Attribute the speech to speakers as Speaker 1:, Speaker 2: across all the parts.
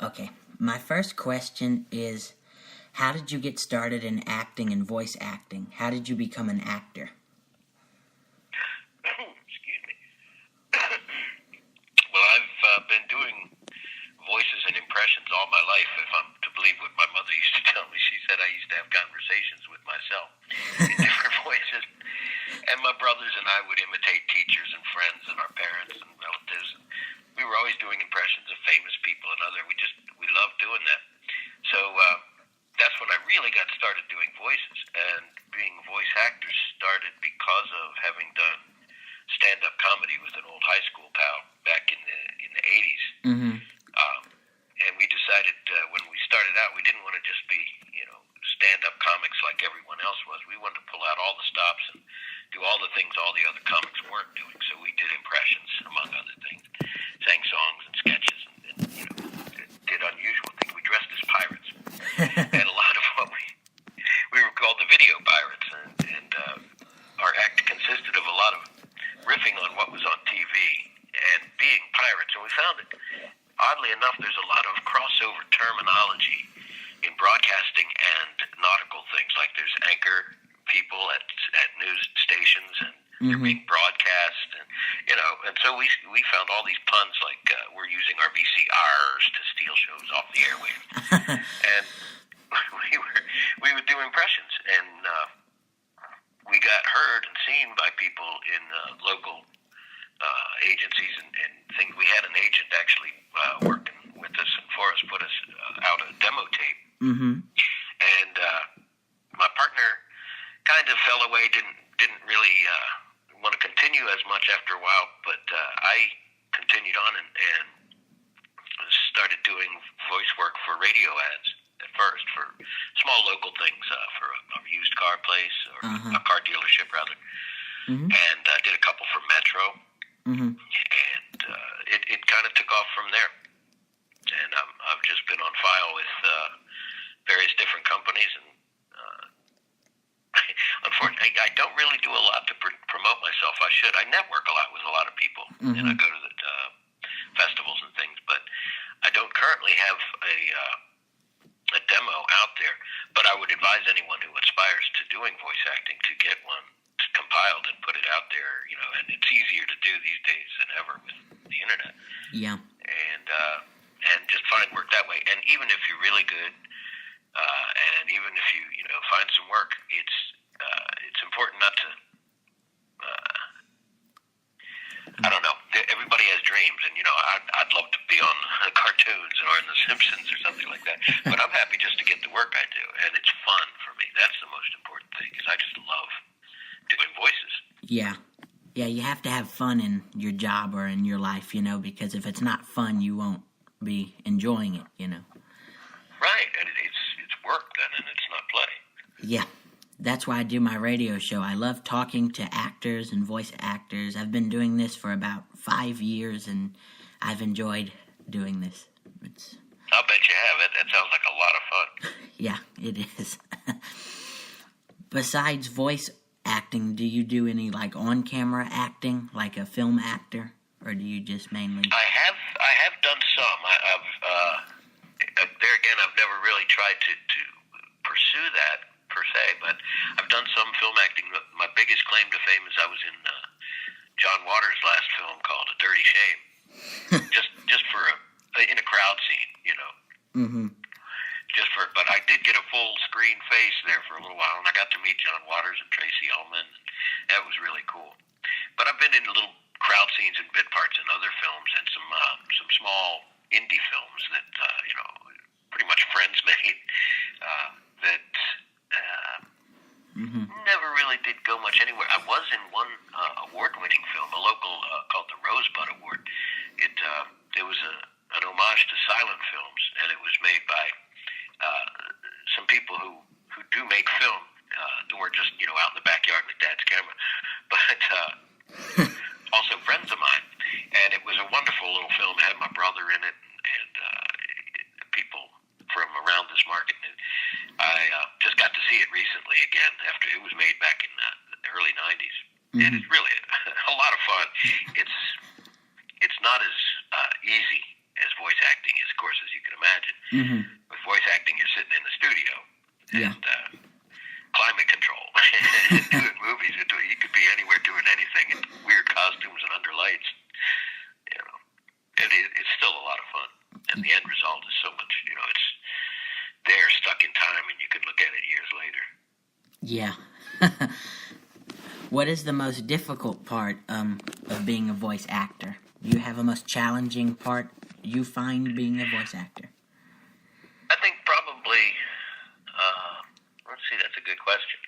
Speaker 1: Okay, my first question is, how did you get started in acting and voice acting? How did you become an actor?
Speaker 2: Excuse me. Well, I've been doing voices and impressions all my life, if I'm to believe what my mother used to tell me. She said I used to have conversations with myself in different voices. And my brothers and I would imitate teachers and friends and our parents and relatives. And we were always doing impressions of famous people and other. We loved doing that. So that's when I really got started doing voices. And being a voice actor started because of having done stand-up comedy with an old high school pal back in the 80s.
Speaker 1: Mm-hmm.
Speaker 2: And we decided when we started out, we didn't want to just be, stand-up comics like everyone else was. We wanted to pull out all the stops and do all the things all the other comics weren't doing. So we did impressions, among other things, sang songs and sketches, and did unusual things. We dressed as pirates, and a lot of what we were called the video pirates, and our act consisted of a lot of riffing on what was on TV and being pirates. And we found that, oddly enough, there's a lot of crossover terminology in broadcasting and nautical things. Like there's anchor people at news stations, and they're being broadcast, and so we found all these puns, like we're using our VCRs to steal shows off the airwaves, and we would do impressions, and we got heard and seen by people in local agencies and things. We had an agent actually working with us and for us, put us out a demo tape.
Speaker 1: Mm-hmm.
Speaker 2: And my partner kind of fell away, didn't really want to continue as much after a while, but I continued on and started doing voice work for radio ads at first, for small local things, for a used car place, or a car dealership rather, and did a couple for Metro, and it kind of took off from there. And I've just been on file with various different companies, and unfortunately, I don't really do a lot to promote myself. I should. I network a lot with a lot of people, and I go to the festivals and things, but I don't currently have a demo out there. But I would advise anyone who aspires to doing voice acting to get one compiled and put it out there, and it's easier to do these days than ever with the internet.
Speaker 1: Yeah.
Speaker 2: And just find work that way. And even if you're really good, and even if you find some work, it's important not to. I don't know. Everybody has dreams, and I'd love to be on cartoons or in The Simpsons or something like that. But I'm happy just to get the work I do, and it's fun for me. That's the most important thing, is I just love doing voices.
Speaker 1: Yeah. Yeah, you have to have fun in your job or in your life, because if it's not fun, you won't be enjoying it,
Speaker 2: Right, and it's work then, and it's not play.
Speaker 1: Yeah, that's why I do my radio show. I love talking to actors and voice actors. I've been doing this for about 5 years, and I've enjoyed doing this.
Speaker 2: I'll bet you have. That sounds like a lot of fun.
Speaker 1: Yeah, it is. Besides voice acting, do you do any on-camera acting, like a film actor, or do you just mainly?
Speaker 2: I have done some. There again, I've never really tried to pursue that per se, but I've done some film acting. My biggest claim to fame is I was in John Waters' last film called A Dirty Shame, just for in a crowd scene, But I did get a full screen face there for a little while, and I got to meet John Waters and Tracy Ullman. That was really cool. But I've been in little crowd scenes and bit parts in other films, and some small indie films that pretty much friends made that never really did go much anywhere. I was in one award-winning film, a local called the Rosebud Award. It was an homage to silent films, and it was made by some people who do make film, who were just out in the backyard with Dad's camera, but also friends of mine. And it was a wonderful little film. It had my brother in it, and people from around this market. And I just got to see it recently again after it was made back in the early 90s. And it's really a lot of fun. It's not as easy as voice acting. It's course, as you can imagine.
Speaker 1: Mm-hmm.
Speaker 2: With voice acting, you're sitting in the studio.
Speaker 1: Yeah.
Speaker 2: And climate control. Doing movies, you could be anywhere doing anything in weird costumes and under lights. You know, and it's still a lot of fun. And the end result is so much, it's there, stuck in time, and you can look at it years later.
Speaker 1: Yeah. What is the most difficult part of being a voice actor? Do you have a most challenging part you find being a voice actor?
Speaker 2: I think probably, let's see, that's a good question.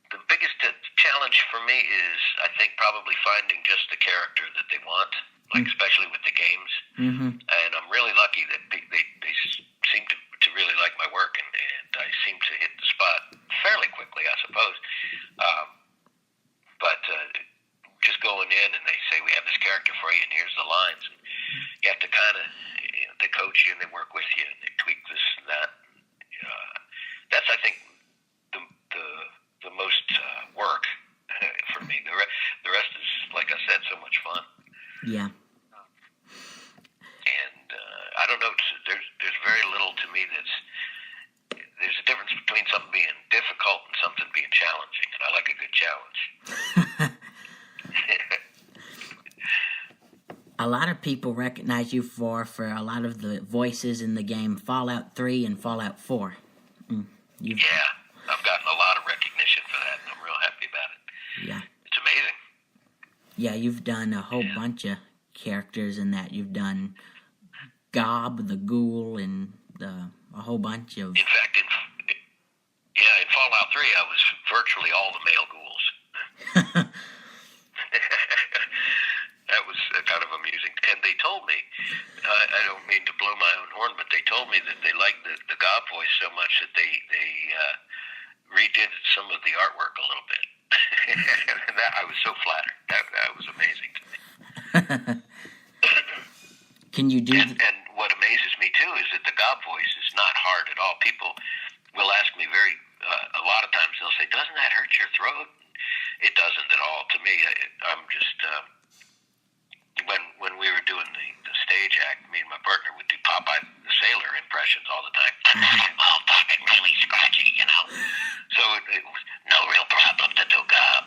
Speaker 2: The biggest challenge for me is, I think, probably finding just the character that they want, like especially with the games.
Speaker 1: Mm-hmm.
Speaker 2: And I'm really lucky that they seem to really like my work, and I seem to hit the spot fairly quickly, I suppose. But just going in and they say, we have this character for you, and here's the lines. And you have to kind of, they coach you and they work with you and they tweak this and that. That's, I think, the most work for me. The rest is, like I said, so much fun.
Speaker 1: Yeah.
Speaker 2: And I don't know. There's very little to me there's a difference between something being difficult and something being challenging, and I like a good challenge.
Speaker 1: A lot of people recognize you for a lot of the voices in the game Fallout 3 and Fallout 4.
Speaker 2: Yeah, I've gotten a lot of recognition for that, and I'm real happy about it.
Speaker 1: Yeah.
Speaker 2: It's amazing.
Speaker 1: Yeah, you've done a whole bunch of characters in that. You've done Gob, the Ghoul, and a whole bunch of...
Speaker 2: In fact, in Fallout 3, I was virtually all the male ghouls. That was kind of amusing. And they told me, I don't mean to blow my own horn, but they told me that they liked the Gob voice so much that they redid some of the artwork a little bit. And that, I was so flattered. That was amazing to me.
Speaker 1: Can you do...
Speaker 2: And what amazes me, too, is that the Gob voice is not hard at all. People will ask me a lot of times, they'll say, doesn't that hurt your throat? It doesn't at all. To me, I'm just... When we were doing the stage act, me and my partner would do Popeye the Sailor impressions all the time. Oh, fucking really scratchy, So it was no real problem to do Gob.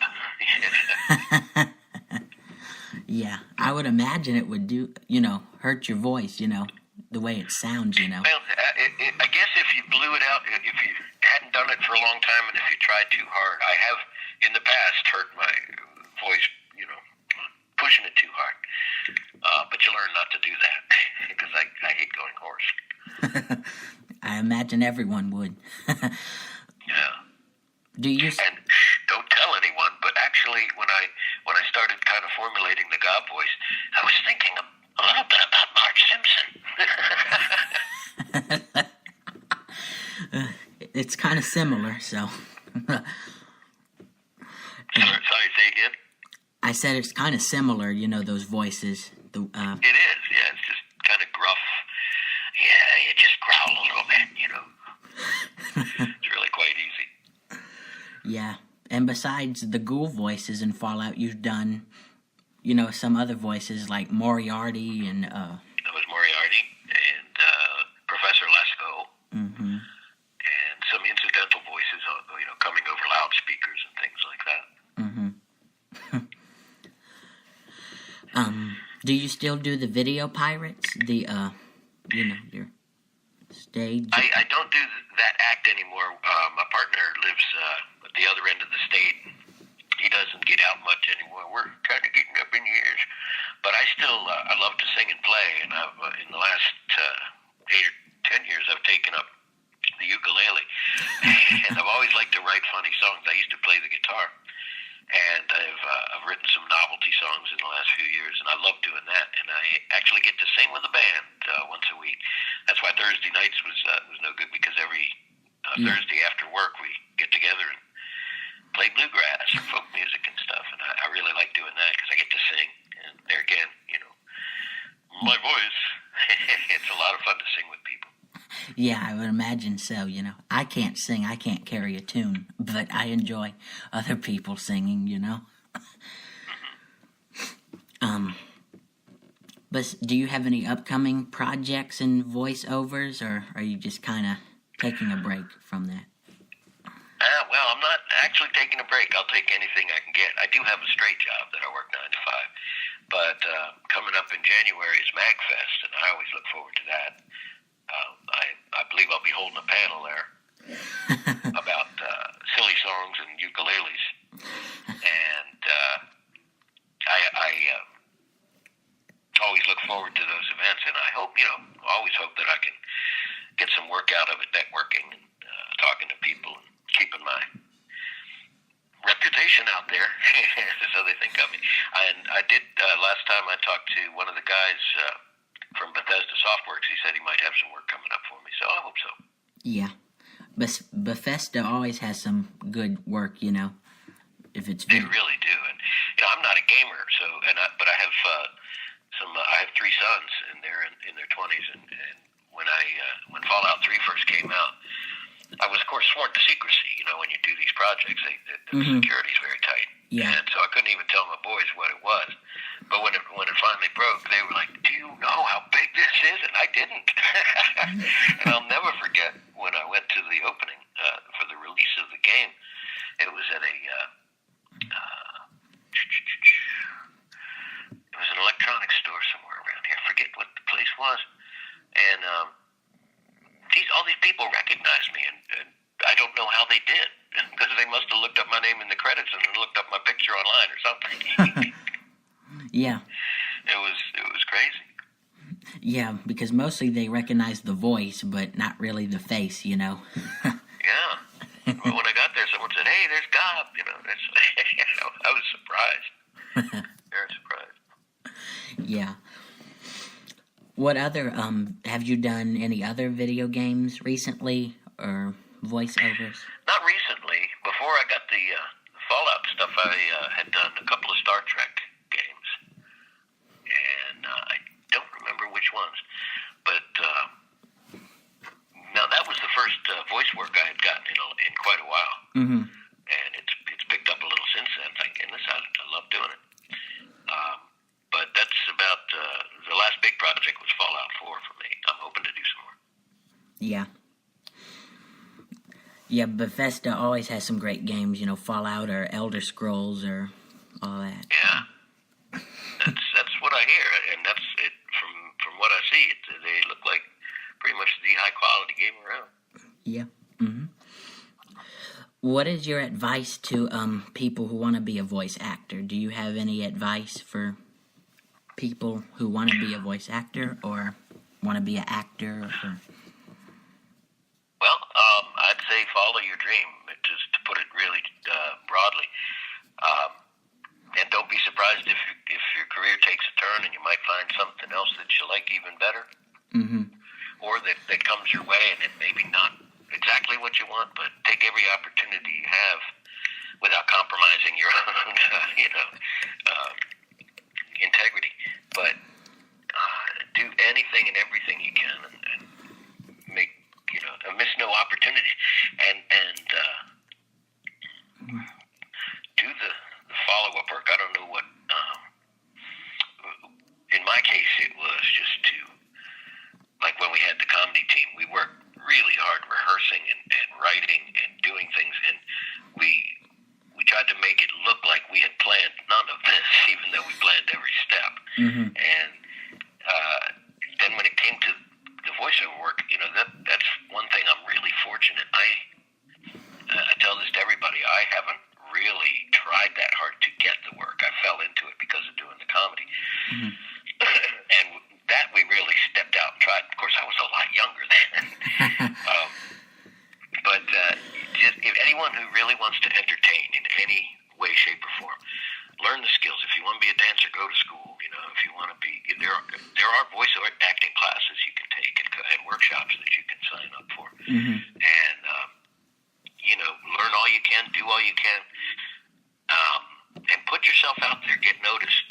Speaker 1: Yeah, I would imagine it would do, hurt your voice, the way it sounds,
Speaker 2: Well, I guess if you blew it out, if you hadn't done it for a long time, and if you tried too hard, I have in the past hurt my voice, pushing it too hard. But you learn not to do that, because I hate going hoarse.
Speaker 1: I imagine everyone would.
Speaker 2: Yeah.
Speaker 1: Do you...
Speaker 2: And don't tell anyone, but actually, when I started kind of formulating the Gob voice, I was thinking a little bit about Marge Simpson.
Speaker 1: It's kind of similar, so...
Speaker 2: Sorry, say again?
Speaker 1: I said it's kind of similar, those voices.
Speaker 2: It is, yeah. It's just kind of gruff. Yeah, you just growl a little bit, It's really quite easy.
Speaker 1: Yeah. And besides the ghoul voices in Fallout, you've done, some other voices like Moriarty and...
Speaker 2: That was Moriarty and Professor Lesko.
Speaker 1: Mm-hmm.
Speaker 2: And some incidental voices, coming over loudspeakers and things like that.
Speaker 1: Mm-hmm. Do you still do the video pirates? The, your stage?
Speaker 2: I don't do that act anymore. My partner lives at the other end of the state. He doesn't get out much anymore. We're kind of getting up in years. But I still, I love to sing and play. And I've, in the last 8 or 10 years, I've taken up the ukulele. And I've always liked to write funny songs. I used to play the guitar. And I've written some novelty songs in the last few years, and I love doing that. And I actually get to sing with a band once a week. That's why Thursday nights was no good, because every Thursday after work we get together and play bluegrass or folk music and stuff. And I really like doing that because I get to sing. And there again, my voice, it's a lot of fun to sing with people.
Speaker 1: Yeah, I would imagine so, I can't sing, I can't carry a tune, but I enjoy other people singing, But do you have any upcoming projects and voiceovers, or are you just kind of taking a break from that?
Speaker 2: Well, I'm not actually taking a break. I'll take anything I can get. I do have a straight job that I work 9 to 5. But coming up in January is MagFest, and I always look forward to that. I believe I'll be holding a panel there about silly songs and ukuleles. And I always look forward to those events, and I hope, always hope that I can get some work out of it, networking and talking to people and keeping my reputation out there so they think of me. And I did, last time I talked to one of the guys from Bethesda Softworks, he said he might have some work coming up for me, so I hope so.
Speaker 1: Yeah. Bethesda always has some good work, if it's
Speaker 2: They really do. And, I'm not a gamer, but I have I have 3 sons, and they're in their 20s, and when Fallout 3 first came out, I was, of course, sworn to secrecy. When you do these projects, the security is very tight.
Speaker 1: Yeah.
Speaker 2: And so I couldn't even tell my boys what it was. But when it finally broke, they were like, "Do you know how big this is?" And I didn't. And I'll never forget when I went to the opening for the release of the game. It was at it was an electronics store somewhere around here. I forget what the place was. And all these people recognized me, and I don't know how they did, because they must have looked up my name in the credits and then looked up my picture online or something.
Speaker 1: Yeah.
Speaker 2: It was crazy.
Speaker 1: Yeah, because mostly they recognize the voice, but not really the face,
Speaker 2: Yeah. Well, when I got there, someone said, "Hey, there's Gob." I was surprised. Very surprised.
Speaker 1: Yeah. What other, have you done any other video games recently, or voiceovers?
Speaker 2: Not recently. Before I got the Fallout stuff, I had done a couple of Star Trek games. And I don't remember which ones. But now that was the first voice work I had gotten in quite a while. Mm-hmm. And it's picked up a little since then, thank goodness. I love doing it. But that's about the last big project was Fallout 4 for me. I'm hoping to do some more.
Speaker 1: Yeah. Yeah, Bethesda always has some great games, Fallout or Elder Scrolls or all that.
Speaker 2: Yeah. That's what I hear, and that's it. From what I see, they look like pretty much the high quality game around.
Speaker 1: Yeah. Mm-hmm. What is your advice to people who want to be a voice actor? Do you have any advice for people who want to be a voice actor or want to be an actor?
Speaker 2: Well, I'd say follow your dream, just to put it really broadly. And don't be surprised if your career takes a turn and you might find something else that you like even better. Mm-hmm. Or that comes your way, and it maybe not exactly what you want, but take every opportunity you have without compromising your own, integrity. But do anything and everything you can, and make miss no opportunity, and do the follow-up work. I don't know what. In my case, it was just to, like when we had the comedy team, we worked really hard rehearsing and writing and doing things, and we tried to make it look like we had planned none of this, even though we planned every step. Mm-hmm. And then when it came to the voiceover work, that's one thing I'm really fortunate. I tell this to everybody. I haven't really tried that hard to get the work. I fell into it because of doing the comedy. Mm-hmm. And that we really stepped out and tried. Of course, I was a lot younger then. But just if anyone who really wants to entertain in any way, shape, or form, learn the skills. If you want to be a dancer, go to school. If you want to be, there are voice acting classes you can take and workshops that you can sign up for. Mm-hmm. And learn all you can, do all you can, and put yourself out there. Get noticed.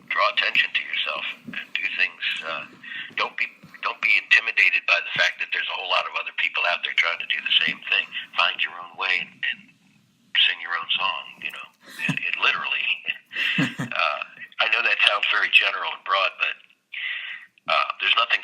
Speaker 2: Draw attention to yourself and do things. Don't be intimidated by the fact that there's a whole lot of other people out there trying to do the same thing. Find your own way and sing your own song. It literally. I know that sounds very general and broad, but There's nothing